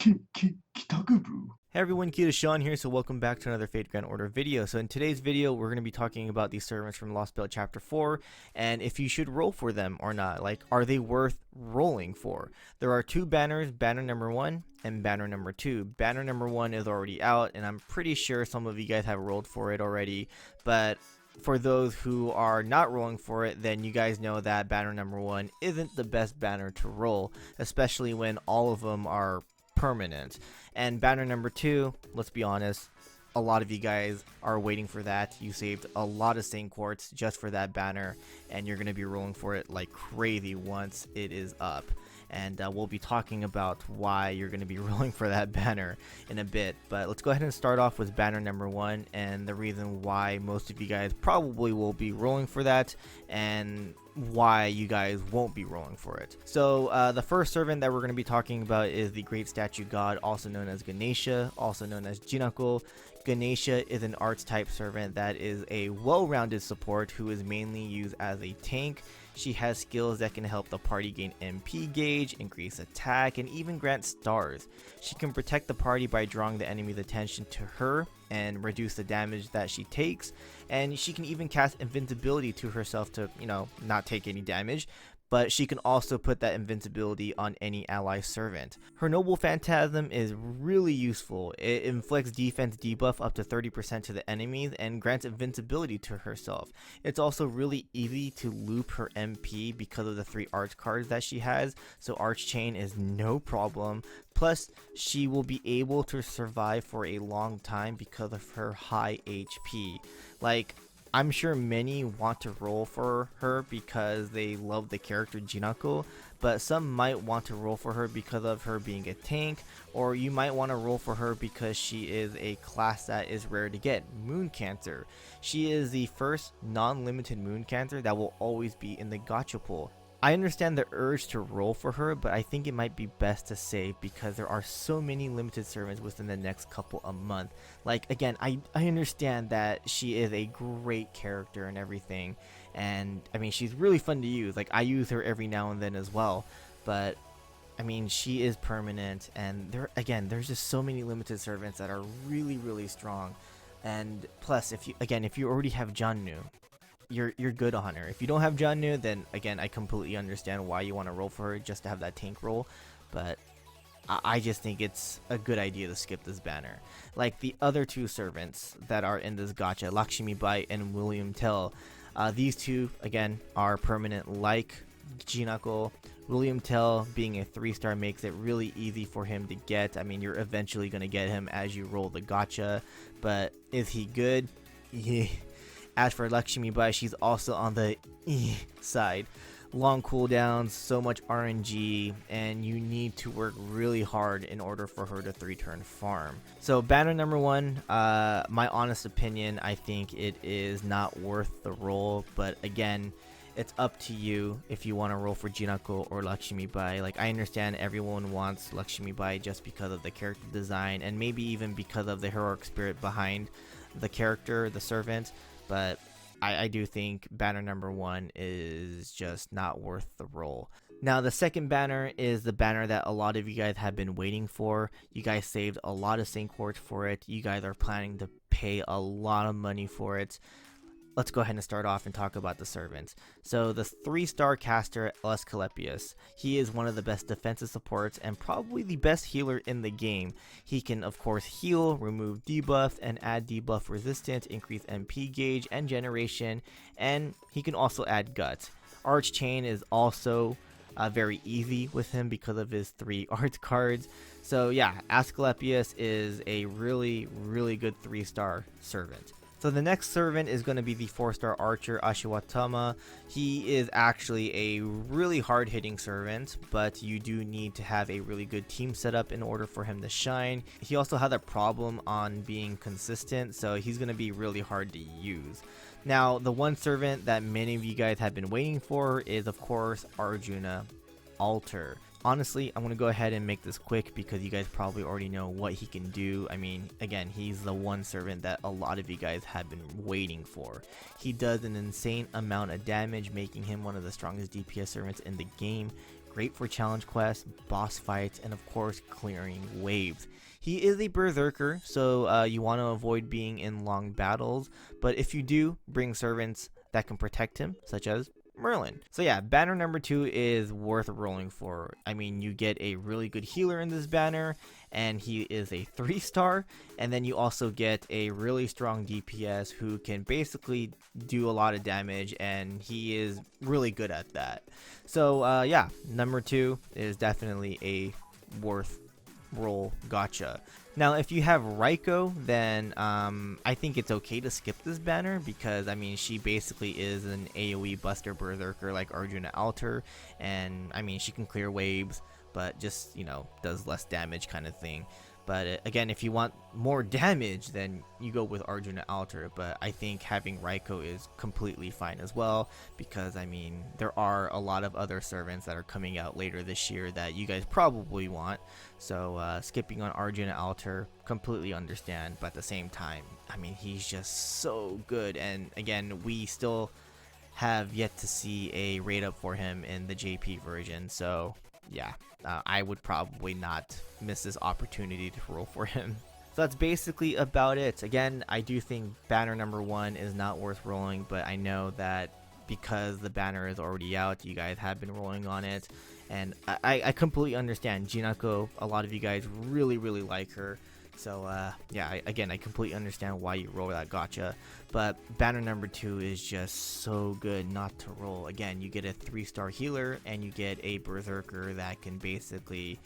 Kitakubu. Hey everyone, KitaSean here, so welcome back to another Fate Grand Order video. So in today's video, we're going to be talking about these servants from Lostbelt Chapter 4, and if you should roll for them or not. Like, are they worth rolling for? There are two banners, banner number 1 and banner number 2. Banner number 1 is already out, and I'm pretty sure some of you guys have rolled for it already, but for those who are not rolling for it, then you guys know that banner number 1 isn't the best banner to roll, especially when all of them are permanent. And banner number 2, let's be honest, a lot of you guys are waiting for that. You saved a lot of Saint Quartz just for that banner, and you're going to be rolling for it like crazy once it is up. And we'll be talking about why you're going to be rolling for that banner in a bit. But let's go ahead and start off with banner number 1 and the reason why most of you guys probably will be rolling for that, and why you guys won't be rolling for it. So the first servant that we're going to be talking about is the Great Statue God, also known as Ganesha, also known as Jinako. Ganesha is an arts type servant that is a well-rounded support who is mainly used as a tank. She has skills that can help the party gain MP gauge, increase attack, and even grant stars. She can protect the party by drawing the enemy's attention to her and reduce the damage that she takes, and she can even cast invincibility to herself to, not take any damage. But she can also put that invincibility on any ally servant. Her Noble Phantasm is really useful. It inflicts defense debuff up to 30% to the enemies and grants invincibility to herself. It's also really easy to loop her MP because of the 3 arch cards that she has, so Arch Chain is no problem. Plus, she will be able to survive for a long time because of her high HP. Like, I'm sure many want to roll for her because they love the character Jinako, but some might want to roll for her because of her being a tank, or you might want to roll for her because she is a class that is rare to get, Moon Cancer. She is the first non-limited Moon Cancer that will always be in the gacha pool. I understand the urge to roll for her, but I think it might be best to save because there are so many limited servants within the next couple a month. Like, again, I understand that she is a great character and everything, and I mean, she's really fun to use. Like, I use her every now and then as well, but I mean, she is permanent, and there's just so many limited servants that are really strong. And plus, if you already have Jannu, you're good on her. If you don't have Jannu, then again, I completely understand why you want to roll for her just to have that tank roll, but I just think it's a good idea to skip this banner. Like the other 2 servants that are in this gacha, Lakshmi Bai and William Tell, these 2 again are permanent like Jinako. William Tell being a 3-star makes it really easy for him to get. I mean, you're eventually going to get him as you roll the gacha, but is he good? Yeah. As for Lakshmi Bai, she's also on the side. Long cooldowns, so much RNG, and you need to work really hard in order for her to 3-turn farm. So banner number 1, my honest opinion, I think it is not worth the roll, but again, it's up to you if you want to roll for Jinako or Lakshmi Bai. Like, I understand everyone wants Lakshmi Bai just because of the character design and maybe even because of the heroic spirit behind the character, the servant, but I do think banner number 1 is just not worth the roll. Now, the second banner is the banner that a lot of you guys have been waiting for. You guys saved a lot of Saint Quartz for it. You guys are planning to pay a lot of money for it. Let's go ahead and start off and talk about the servants. So the 3-star caster Asclepius, he is one of the best defensive supports and probably the best healer in the game. He can of course heal, remove debuff, and add debuff resistance, increase MP gauge and generation, and he can also add guts. Arch Chain is also very easy with him because of his 3 art cards. So yeah, Asclepius is a really good 3-star servant. So the next servant is going to be the 4-star archer Ashwatthama. He is actually a really hard-hitting servant, but you do need to have a really good team setup in order for him to shine. He also had a problem on being consistent, so he's going to be really hard to use. Now, the one servant that many of you guys have been waiting for is, of course, Arjuna Alter. Honestly, I'm going to go ahead and make this quick because you guys probably already know what he can do. I mean, again, he's the one servant that a lot of you guys have been waiting for. He does an insane amount of damage, making him one of the strongest DPS servants in the game. great for challenge quests, boss fights, and of course clearing waves. He is a berserker, so you want to avoid being in long battles, but if you do, bring servants that can protect him, such as Merlin. So yeah, banner number 2 is worth rolling for. I mean, you get a really good healer in this banner, and he is a 3-star, and then you also get a really strong DPS who can basically do a lot of damage, and he is really good at that. So yeah, number 2 is definitely a worth roll gotcha. Now if you have Riko, then I think it's okay to skip this banner, because I mean she basically is an AoE buster berserker like Arjuna Alter, and I mean she can clear waves but just, you know, does less damage kind of thing. But again, if you want more damage, then you go with Arjuna Alter. But I think having Riko is completely fine as well, because I mean there are a lot of other servants that are coming out later this year that you guys probably want. So skipping on Arjuna Alter, completely understand. But at the same time, I mean he's just so good, and again we still have yet to see a rate up for him in the JP version. So yeah, I would probably not miss this opportunity to roll for him. So that's basically about it. Again, I do think banner number 1 is not worth rolling, but I know that because the banner is already out, you guys have been rolling on it, and I completely understand. Jinako, a lot of you guys really like her. So yeah, again, I completely understand why you roll that gotcha, but banner number 2 is just so good not to roll. Again, you get a 3-star healer, and you get a berserker that can basically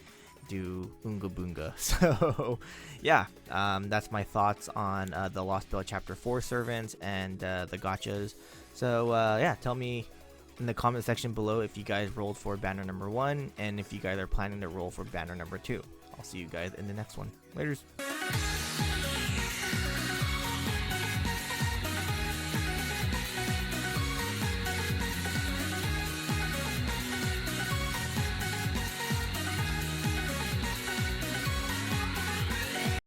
do Unga Boonga. So yeah, that's my thoughts on the Lostbelt Chapter 4 servants and the gotchas. So yeah, tell me in the comment section below if you guys rolled for banner number 1, and if you guys are planning to roll for banner number 2. I'll see you guys in the next one. Laters.